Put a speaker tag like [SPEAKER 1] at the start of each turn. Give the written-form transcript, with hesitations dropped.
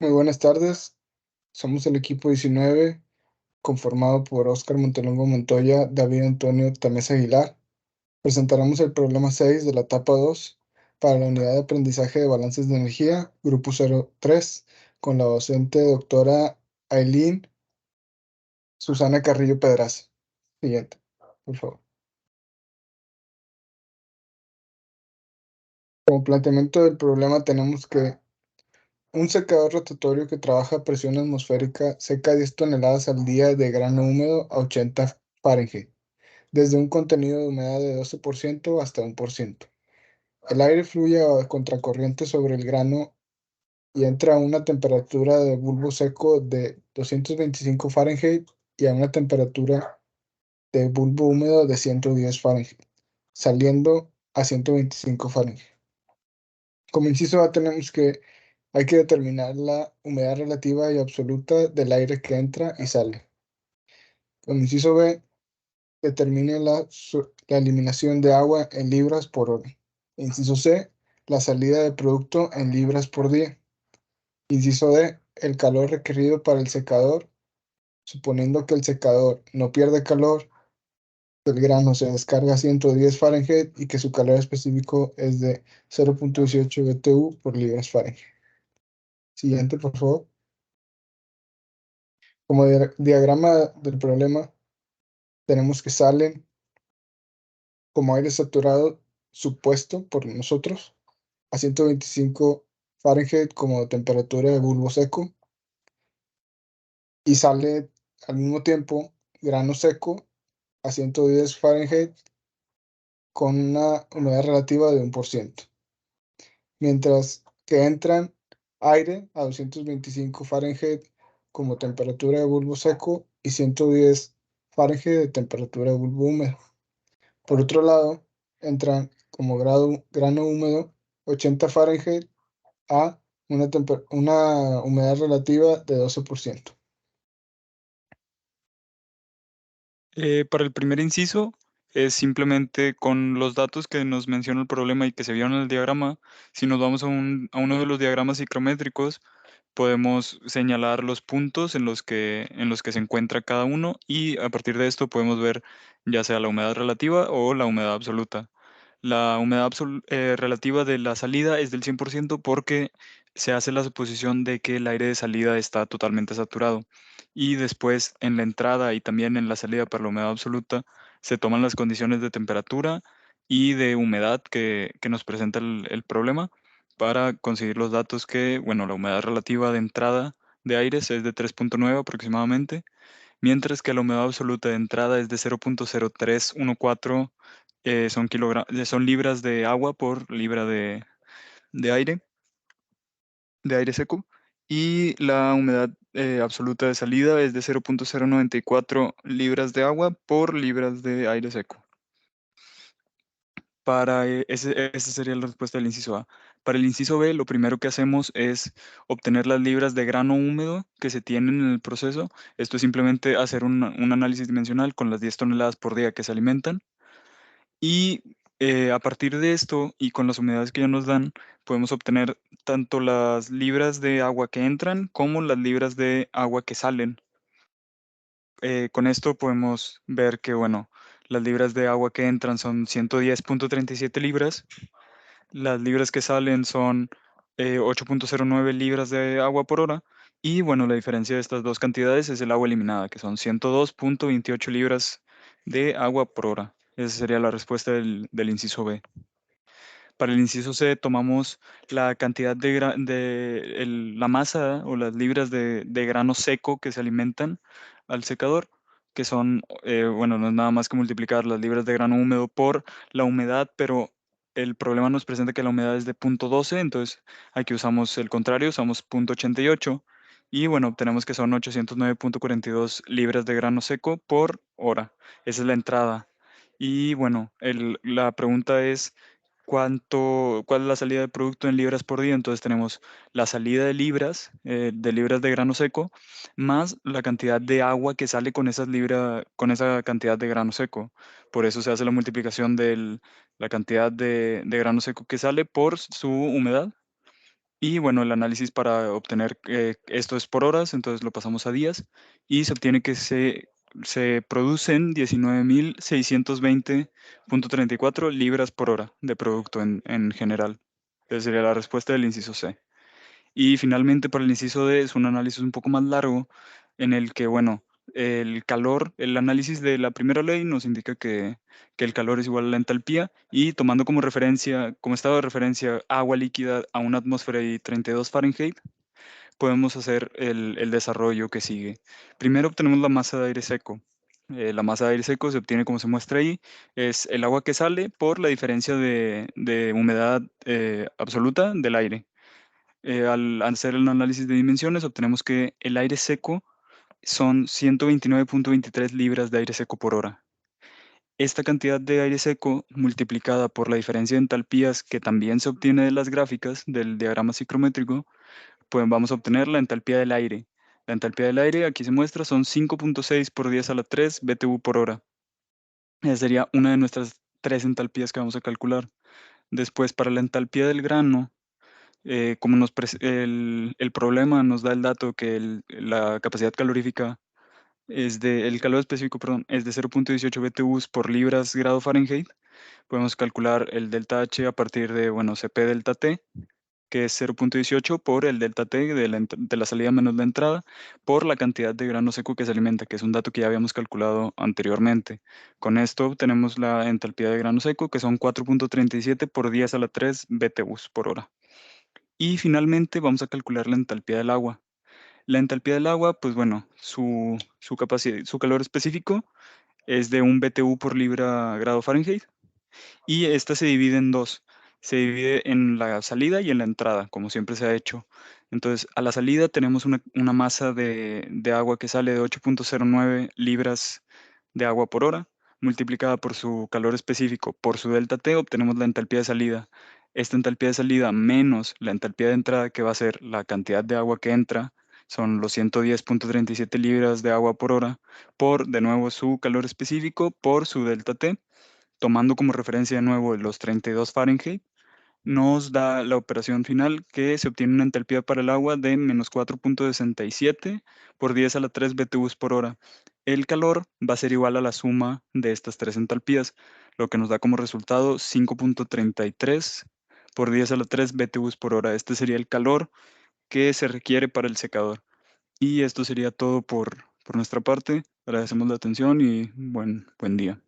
[SPEAKER 1] Muy buenas tardes. Somos el equipo 19, conformado por Óscar Montelongo Montoya, David Antonio Tamés Aguilar. Presentaremos el problema 6 de la etapa 2 para la unidad de aprendizaje de balances de energía, grupo 03, con la docente doctora Aileen Susana Carrillo Pedraza. Siguiente, por favor. Como planteamiento del problema tenemos que un secador rotatorio que trabaja a presión atmosférica seca 10 toneladas al día de grano húmedo a 80 Fahrenheit, desde un contenido de humedad de 12% hasta 1%. El aire fluye a contracorriente sobre el grano y entra a una temperatura de bulbo seco de 225 Fahrenheit y a una temperatura de bulbo húmedo de 110 Fahrenheit, saliendo a 125 Fahrenheit. Como inciso A tenemos que hay que determinar la humedad relativa y absoluta del aire que entra y sale. Como inciso B, determine la eliminación de agua en libras por hora. Inciso C, la salida de producto en libras por día. Inciso D, el calor requerido para el secador, suponiendo que el secador no pierde calor, el grano se descarga a 110 Fahrenheit y que su calor específico es de 0.18 BTU por libras Fahrenheit. Siguiente, por favor. Como diagrama del problema, tenemos que salen como aire saturado supuesto por nosotros a 125 Fahrenheit como temperatura de bulbo seco y sale al mismo tiempo grano seco a 110 Fahrenheit con una humedad relativa de 1%, mientras que entran aire a 225 Fahrenheit como temperatura de bulbo seco y 110 Fahrenheit de temperatura de bulbo húmedo. Por otro lado, entran como grano húmedo 80 Fahrenheit a una humedad relativa de 12%.
[SPEAKER 2] Para el primer inciso, es simplemente con los datos que nos menciona el problema y que se vieron en el diagrama. Si nos vamos a uno de los diagramas ciclométricos, podemos señalar los puntos en los que se encuentra cada uno y a partir de esto podemos ver ya sea la humedad relativa o la humedad absoluta. La humedad relativa de la salida es del 100% porque se hace la suposición de que el aire de salida está totalmente saturado. Y después en la entrada y también en la salida para la humedad absoluta se toman las condiciones de temperatura y de humedad que nos presenta el problema para conseguir los datos que, bueno, la humedad relativa de entrada de aires es de 3.9 aproximadamente, mientras que la humedad absoluta de entrada es de 0.0314, son libras de agua por libra de aire, de aire seco, y la humedad absoluta de salida es de 0.094 libras de agua por libras de aire seco. Esa sería la respuesta del inciso A. Para el inciso B, lo primero que hacemos es obtener las libras de grano húmedo que se tienen en el proceso. Esto es simplemente hacer un análisis dimensional con las 10 toneladas por día que se alimentan. Y a partir de esto y con las humedades que ya nos dan, podemos obtener tanto las libras de agua que entran como las libras de agua que salen. Con esto podemos ver que, bueno, las libras de agua que entran son 110.37 libras, las libras que salen son 8.09 libras de agua por hora, y bueno, la diferencia de estas dos cantidades es el agua eliminada, que son 102.28 libras de agua por hora. Esa sería la respuesta del inciso B. Para el inciso C tomamos la cantidad la masa o las libras de grano seco que se alimentan al secador, que son, bueno, no es nada más que multiplicar las libras de grano húmedo por la humedad, pero el problema nos presenta que la humedad es de 0.12, entonces aquí usamos el contrario, usamos 0.88 y bueno, obtenemos que son 809.42 libras de grano seco por hora. Esa es la entrada. Y bueno, la pregunta es cuál es la salida de producto en libras por día. Entonces tenemos la salida de libras de grano seco, más la cantidad de agua que sale con esa cantidad de grano seco. Por eso se hace la multiplicación de la cantidad de grano seco que sale por su humedad. Y bueno, el análisis para obtener esto es por horas, entonces lo pasamos a días y se obtiene que se producen 19.620.34 libras por hora de producto en general. Esa sería la respuesta del inciso C. Y finalmente, para el inciso D es un análisis un poco más largo en el que, bueno, el calor, el análisis de la primera ley nos indica que el calor es igual a la entalpía y tomando como referencia, como estado de referencia, agua líquida a una atmósfera y 32 Fahrenheit, podemos hacer el desarrollo que sigue. Primero obtenemos la masa de aire seco. La masa de aire seco se obtiene como se muestra ahí, es el agua que sale por la diferencia de humedad absoluta del aire. Al hacer el análisis de dimensiones, obtenemos que el aire seco son 129.23 libras de aire seco por hora. Esta cantidad de aire seco multiplicada por la diferencia de entalpías que también se obtiene de las gráficas del diagrama psicométrico, pues vamos a obtener la entalpía del aire. La entalpía del aire aquí se muestra son 5.6 por 10 a la 3 BTU por hora. Esa sería una de nuestras tres entalpías que vamos a calcular. Después, para la entalpía del grano, como el problema nos da el dato que la capacidad calorífica el calor específico, perdón, es de 0.18 BTUs por libras grado Fahrenheit, podemos calcular el delta H a partir de, bueno, CP delta T, que es 0.18 por el delta T de la salida menos la entrada, por la cantidad de grano seco que se alimenta, que es un dato que ya habíamos calculado anteriormente. Con esto obtenemos la entalpía de grano seco, que son 4.37 por 10 a la 3 BTUs por hora. Y finalmente vamos a calcular la entalpía del agua. La entalpía del agua, pues bueno, su capacidad, su calor específico es de 1 BTU por libra grado Fahrenheit y esta se divide en dos. Se divide en la salida y en la entrada, como siempre se ha hecho. Entonces, a la salida tenemos una masa de agua que sale de 8.09 libras de agua por hora, multiplicada por su calor específico por su delta T, obtenemos la entalpía de salida. Esta entalpía de salida menos la entalpía de entrada, que va a ser la cantidad de agua que entra, son los 110.37 libras de agua por hora, por de nuevo su calor específico por su delta T, tomando como referencia de nuevo los 32 Fahrenheit, nos da la operación final que se obtiene una entalpía para el agua de menos 4.67 por 10 a la 3 BTUs por hora. El calor va a ser igual a la suma de estas tres entalpías, lo que nos da como resultado 5.33 por 10 a la 3 BTUs por hora. Este sería el calor que se requiere para el secador. Y esto sería todo por nuestra parte. Agradecemos la atención y buen día.